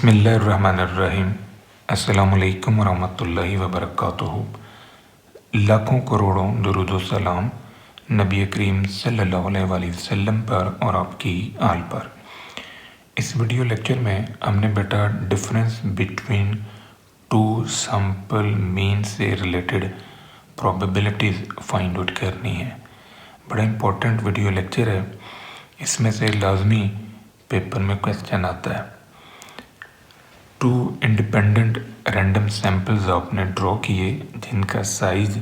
बिस्मिल्लाहिर्रहमानिर्रहीम। अस्सलामुअलैकुम वरहमतुल्लाहि वबरकातुहू। लाखों करोड़ों दुरूद व सलाम नबी करीम सल्लल्लाहु अलैहि वसल्लम पर और आपकी आल पर। इस वीडियो लेक्चर में हमने बेटा difference between two sample mean से रिलेटेड प्रोबेबिलिटीज़ फाइंड आउट करनी है। बड़ा इम्पोर्टेंट वीडियो लेक्चर है, इसमें से लाजमी पेपर में क्वेश्चन आता है। टू इंडिपेंडेंट रैंडम सैम्पल्स आपने ड्रॉ किए जिनका साइज़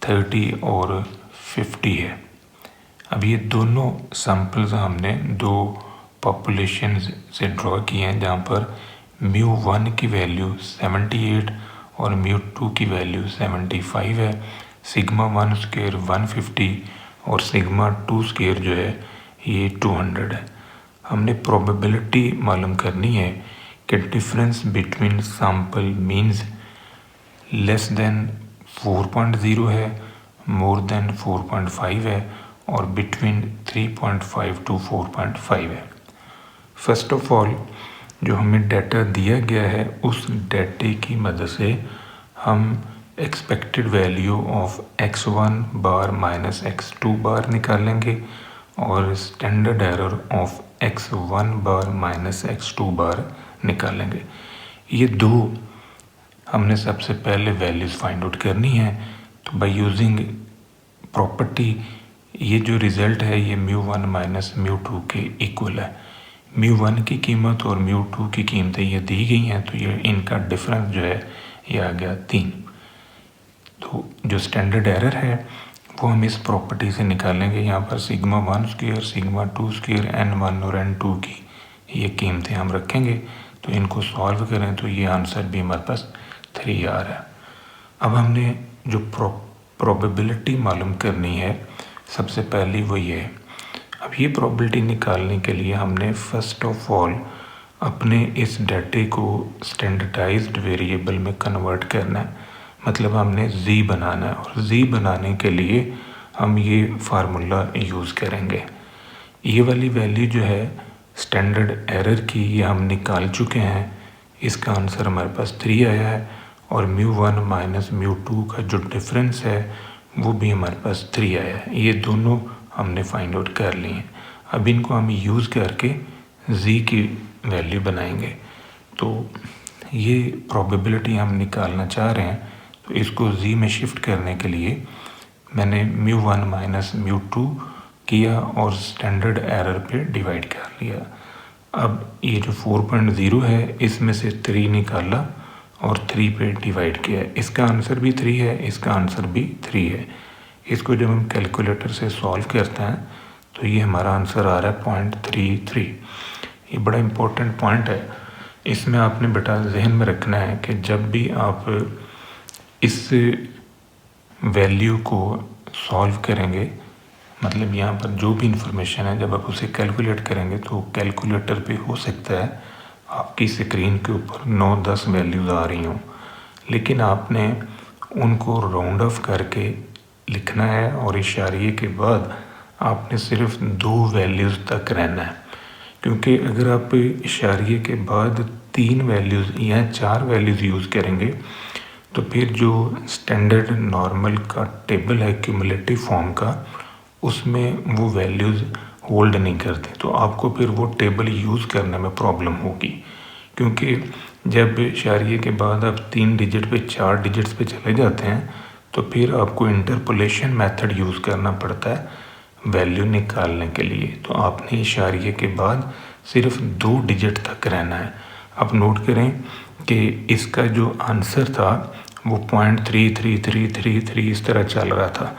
30 और 50 है। अब ये दोनों सैम्पल्स हमने दो पॉपुलेशन से ड्रॉ किए हैं, जहाँ पर μ1 की वैल्यू 78 और μ2 की वैल्यू 75 है। सिग्मा 1 स्क्वायर 150 और सिग्मा 2 स्क्वायर जो है ये 200 है। हमने प्रोबेबिलिटी मालूम करनी है कि difference between sample means less than 4.0 है, मोर देन 4.5 है और बिटवीन 3.5 टू 4.5 है। फर्स्ट ऑफ ऑल जो हमें डाटा दिया गया है उस डाटे की मदद से हम expected value of x1 bar minus x2 बार निकालेंगे और standard error of x1 bar minus x2 बार निकालेंगे। ये दो हमने सबसे पहले वैल्यूज़ फाइंड आउट करनी है। तो बाय यूजिंग प्रॉपर्टी ये जो रिज़ल्ट है ये μ1 माइनस μ2 के इक्वल है। μ1 की कीमत और μ2 की कीमतें ये दी गई हैं, तो ये इनका डिफरेंस जो है ये आ गया 3। तो जो स्टैंडर्ड एरर है वो हम इस प्रॉपर्टी से निकालेंगे। यहाँ पर sigma 1 square, sigma 2 square, n1 और n2 की ये कीमतें हम रखेंगे। तो इनको सॉल्व करें तो ये आंसर भी हमारे पास 3 आ रहा है। अब हमने जो प्रोबेबिलिटी मालूम करनी है सबसे पहली वो ये है। अब ये प्रोबेबिलिटी निकालने के लिए हमने फर्स्ट ऑफ ऑल अपने इस डाटे को स्टैंडर्डाइज्ड वेरिएबल में कन्वर्ट करना है, मतलब हमने z बनाना है। और z बनाने के लिए हम ये फार्मूला यूज़ करेंगे। ये वाली वैल्यू जो है स्टैंडर्ड एरर की ये हम निकाल चुके हैं। इसका आंसर हमारे पास 3 आया है और μ1 माइनस μ2 का जो डिफरेंस है वो भी हमारे पास 3 आया है। ये दोनों हमने फाइंड आउट कर लिए हैं। अब इनको हम यूज़ करके z की वैल्यू बनाएंगे। तो ये प्रोबेबिलिटी हम निकालना चाह रहे हैं, तो इसको z में शिफ्ट करने के लिए मैंने μ1 माइनस μ2 किया और स्टैंडर्ड एरर पे डिवाइड कर लिया। अब ये जो 4.0 है इसमें से 3 निकाला और 3 पे डिवाइड किया। इसका आंसर भी 3 है, इसका आंसर भी 3 है। इसको जब हम कैलकुलेटर से सॉल्व करते हैं तो ये हमारा आंसर आ रहा है 0.33। ये बड़ा इम्पोर्टेंट पॉइंट है। इसमें आपने बेटा जहन में रखना है कि जब भी आप इस वैल्यू को सॉल्व करेंगे, मतलब यहाँ पर जो भी इंफॉर्मेशन है जब आप उसे कैलकुलेट करेंगे तो कैलकुलेटर पे हो सकता है आपकी स्क्रीन के ऊपर 9-10 वैल्यूज़ आ रही हों, लेकिन आपने उनको राउंड ऑफ करके लिखना है और इशारे के बाद आपने सिर्फ 2 वैल्यूज़ तक रहना है। क्योंकि अगर आप इशारे के बाद 3 वैल्यूज़ या 4 वैल्यूज़ यूज़ करेंगे तो फिर जो स्टैंडर्ड नॉर्मल का टेबल है क्यूमुलेटिव फॉर्म का, उसमें वो वैल्यूज़ होल्ड नहीं करते, तो आपको फिर वो टेबल यूज़ करने में प्रॉब्लम होगी। क्योंकि जब इशारे के बाद आप 3 डिजिट पे 4 डिजिट्स पे चले जाते हैं तो फिर आपको इंटरपोलेशन मेथड यूज़ करना पड़ता है वैल्यू निकालने के लिए। तो आपने इशारे के बाद सिर्फ 2 डिजिट तक रहना है। आप नोट करें कि इसका जो आंसर था वो 0.3333 इस तरह चल रहा था,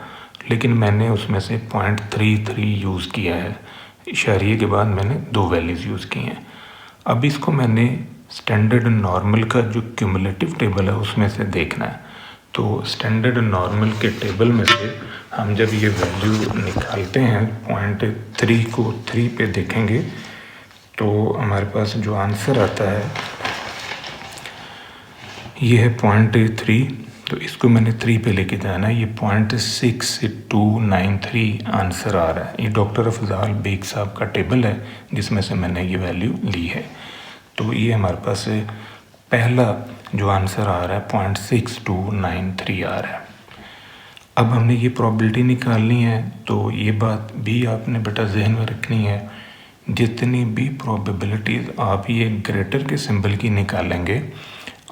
लेकिन मैंने उसमें से 0.33 यूज़ किया है। इशारे के बाद मैंने 2 वैल्यूज़ यूज़ की हैं। अब इसको मैंने स्टैंडर्ड नॉर्मल का जो क्यूमुलेटिव टेबल है उसमें से देखना है। तो स्टैंडर्ड नॉर्मल के टेबल में से हम जब ये वैल्यू निकालते हैं 0.3 को 3 पे देखेंगे तो हमारे पास जो आंसर आता है ये है 0.3। तो इसको मैंने 3 पे लेके जाना है। ये 0.6293 आंसर आ रहा है। ये डॉक्टर अफजाल बेग साहब का टेबल है जिसमें से मैंने ये वैल्यू ली है। तो ये हमारे पास पहला जो आंसर आ रहा है 0.6293 आ रहा है। अब हमने ये प्रॉबिलिटी निकालनी है, तो ये बात भी आपने बेटा जहन में रखनी है, जितनी भी प्रोबेबिलिटीज़ आप ये ग्रेटर के सिंबल की निकालेंगे,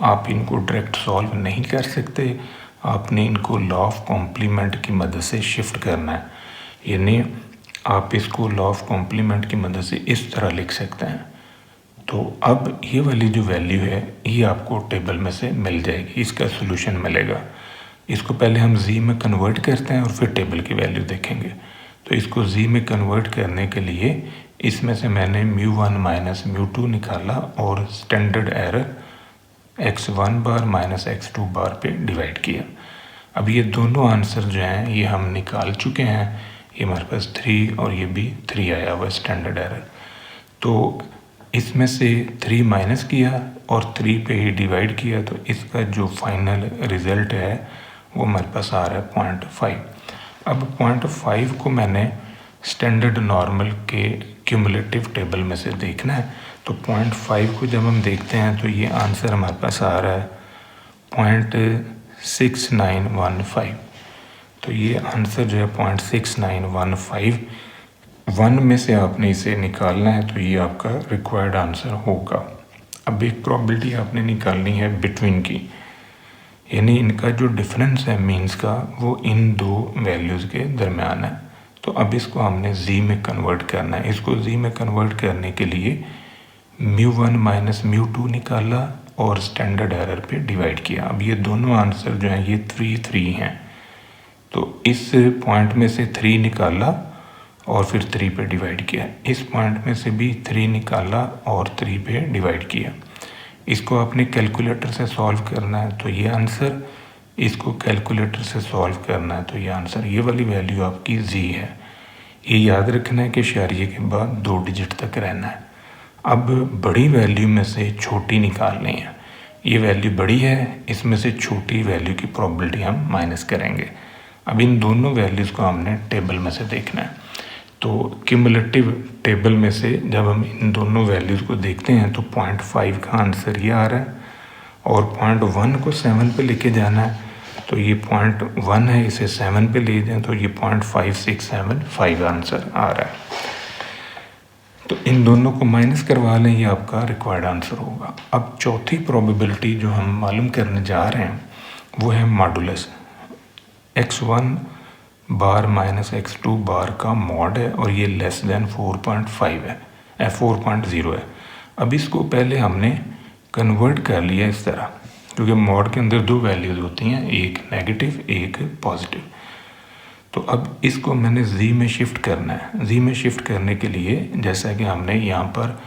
आप इनको डायरेक्ट सॉल्व नहीं कर सकते, आपने इनको लॉ ऑफ कॉम्प्लीमेंट की मदद से शिफ्ट करना है। यानी आप इसको लॉ ऑफ कॉम्प्लीमेंट की मदद से इस तरह लिख सकते हैं। तो अब ये वाली जो वैल्यू है ये आपको टेबल में से मिल जाएगी, इसका सोल्यूशन मिलेगा। इसको पहले हम जी में कन्वर्ट करते हैं और फिर टेबल की वैल्यू देखेंगे। तो इसको जी में कन्वर्ट करने के लिए इसमें से मैंने μ1 माइनस μ2 निकाला और स्टैंडर्ड एरर x1 बार माइनस x2 बार पे डिवाइड किया। अब ये दोनों आंसर जो हैं ये हम निकाल चुके हैं। ये हमारे पास 3 और ये भी 3 आया हुआ स्टैंडर्ड एरर। तो इसमें से 3 माइनस किया और 3 पे ही डिवाइड किया, तो इसका जो फाइनल रिज़ल्ट है वो हमारे पास आ रहा है 0.5। अब 0.5 को मैंने स्टैंडर्ड नॉर्मल के क्यूमुलेटिव टेबल में से देखना है। तो 0.5 को जब हम देखते हैं तो ये आंसर हमारे पास आ रहा है 0.6915। तो ये आंसर जो है 0.6915, 1 में से आपने इसे निकालना है, तो ये आपका रिक्वायर्ड आंसर होगा। अब एक प्रॉबिलिटी आपने निकालनी है बिटवीन की, यानी इनका जो डिफरेंस है मीन्स का वो इन दो वैल्यूज़ के दरमियान है। तो अब इसको हमने जी में कन्वर्ट करना है। इसको जी में कन्वर्ट करने के लिए μ1 माइनस μ2 निकाला और स्टैंडर्ड एरर पे डिवाइड किया। अब ये दोनों आंसर जो हैं ये 3 हैं, तो इस पॉइंट में से 3 निकाला और फिर 3 पे डिवाइड किया। इस पॉइंट में से भी 3 निकाला और 3 पे डिवाइड किया। इसको आपने कैलकुलेटर से सॉल्व करना है, तो ये आंसर, इसको कैलकुलेटर से सॉल्व करना है तो ये आंसर, ये वाली वैल्यू आपकी जी है। ये याद रखना है कि इशारिये के बाद 2 डिजिट तक रहना है। अब बड़ी वैल्यू में से छोटी निकालनी है। ये वैल्यू बड़ी है, इसमें से छोटी वैल्यू की प्रोबेबिलिटी हम माइनस करेंगे। अब इन दोनों वैल्यूज़ को हमने टेबल में से देखना है। तो क्यूमुलेटिव टेबल में से जब हम इन दोनों वैल्यूज़ को देखते हैं तो 0.5 का आंसर ये आ रहा है और 0.1 को 7 पे लेके जाना है, तो ये 0.1 है, इसे 7 पे ले जाएं तो ये 0.5675 आंसर आ रहा है। तो इन दोनों को माइनस करवा लें, ये आपका रिक्वायर्ड आंसर होगा। अब चौथी प्रोबेबिलिटी जो हम मालूम करने जा रहे हैं वो है मॉडुलस। x1 बार माइनस x2 बार का मॉड है और ये लेस देन 4.5 है, 4.0 है। अब इसको पहले हमने कन्वर्ट कर लिया इस तरह, क्योंकि मॉड के अंदर 2 वैल्यूज़ होती हैं, एक नेगेटिव एक पॉजिटिव। तो अब इसको मैंने जी में शिफ्ट करना है। जी में शिफ्ट करने के लिए जैसा कि हमने यहाँ पर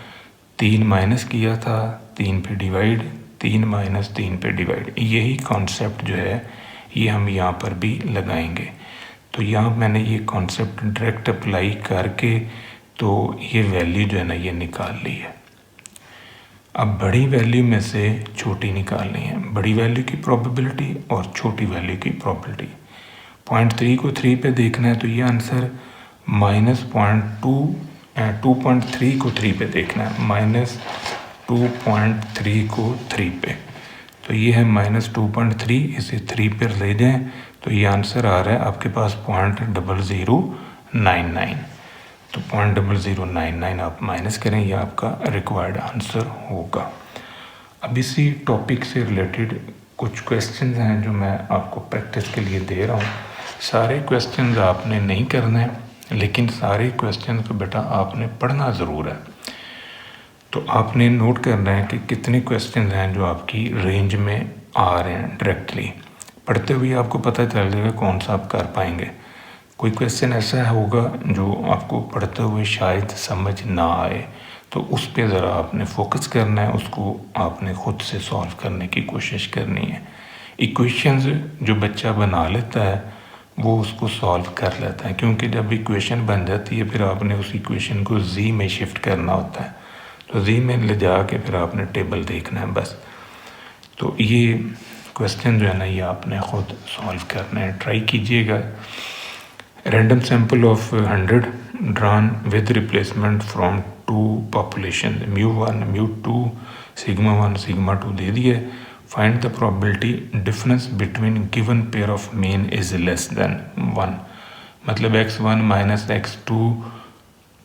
3 माइनस किया था, 3 पे डिवाइड, 3 माइनस 3 पे डिवाइड, यही कॉन्सेप्ट जो है ये हम यहाँ पर भी लगाएंगे। तो यहाँ मैंने ये कॉन्सेप्ट डायरेक्ट अप्लाई करके तो ये वैल्यू जो है ना ये निकाल ली है। अब बड़ी वैल्यू में से छोटी निकालनी है, बड़ी वैल्यू की प्रोबेबिलिटी और छोटी वैल्यू की प्रोबेबिलिटी। 0.3 को 3 पे देखना है तो ये आंसर -2.3 को 3 पे देखना है, -2.3 को 3 पे, तो ये है -2.3, इसे 3 पर ले जाएं तो ये आंसर आ रहा है आपके पास 0.0099। तो 0.0099 आप माइनस करें, ये आपका रिक्वायर्ड आंसर होगा। अब इसी टॉपिक से रिलेटेड कुछ क्वेश्चंस हैं जो मैं आपको प्रैक्टिस के लिए दे रहा हूँ। सारे क्वेश्चंस आपने नहीं करने हैं, लेकिन सारे क्वेश्चंस को बेटा आपने पढ़ना ज़रूर है। तो आपने नोट करना है कि कितने क्वेश्चंस हैं जो आपकी रेंज में आ रहे हैं। डायरेक्टली पढ़ते हुए आपको पता चल जाएगा कौन सा आप कर पाएंगे। कोई क्वेश्चन ऐसा होगा जो आपको पढ़ते हुए शायद समझ ना आए, तो उस पे ज़रा आपने फोकस करना है, उसको आपने ख़ुद से सॉल्व करने की कोशिश करनी है। इक्वेशंस जो बच्चा बना लेता है वो उसको सॉल्व कर लेता है, क्योंकि जब इक्वेशन बन जाती है फिर आपने उस इक्वेशन को जी में शिफ्ट करना होता है। तो जी में ले जा के फिर आपने टेबल देखना है बस। तो ये क्वेश्चन जो है ना ये आपने ख़ुद सॉल्व करना है, ट्राई कीजिएगा। Random sample of 100 drawn with replacement from two population μ1 μ2 σ1 σ2 दे दिया है। Find the probability difference between given pair of mean is less than 1। मतलब x1 माइनस x2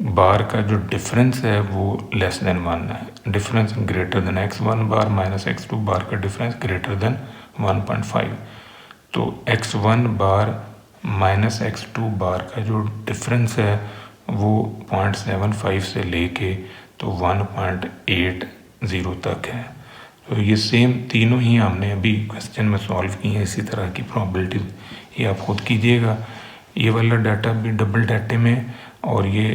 बार का जो डिफरेंस है वो लेस देन 1 है। डिफरेंस ग्रेटर देन x1 बार minus x2 बार का डिफरेंस ग्रेटर देन 1.5। तो x1 बार माइनस x2 बार का जो डिफरेंस है वो 0.75 से लेके तो 1.80 तक है। तो ये सेम तीनों ही हमने अभी क्वेश्चन में सॉल्व की हैं। इसी तरह की प्रॉबिलिटी ये आप खुद कीजिएगा। ये वाला डाटा भी डबल डाटे में, और ये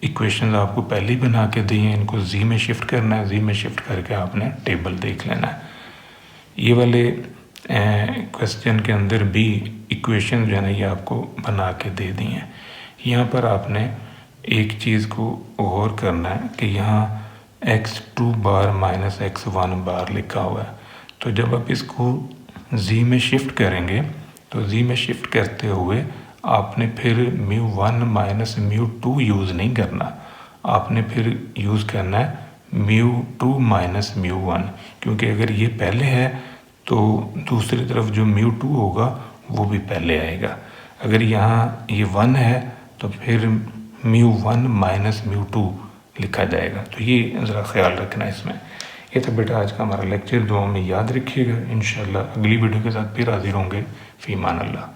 इक्वेशंस आपको पहले ही बना के दी हैं। इनको जी में शिफ्ट करना है, जी में शिफ्ट करके आपने टेबल देख लेना है। ये वाले क्वेश्चन के अंदर भी इक्वेशन जो है ना ये आपको बना के दे दी हैं। यहाँ पर आपने एक चीज़ को और करना है कि यहाँ x2 बार माइनस x1 बार लिखा हुआ है। तो जब आप इसको z में शिफ्ट करेंगे तो z में शिफ्ट करते हुए आपने फिर μ1 माइनस μ2 यूज़ नहीं करना, आपने फिर यूज़ करना है μ2 माइनस μ1, क्योंकि अगर ये पहले है तो दूसरी तरफ जो μ2 होगा वो भी पहले आएगा। अगर यहाँ ये 1 है तो फिर μ1 माइनस μ2 लिखा जाएगा। तो ये ज़रा ख्याल रखना इसमें। ये तो बेटा आज का हमारा लेक्चर, दुआ में याद रखिएगा। इंशाल्लाह अगली वीडियो के साथ फिर हाजिर होंगे। फ़ी मान अल्लाह।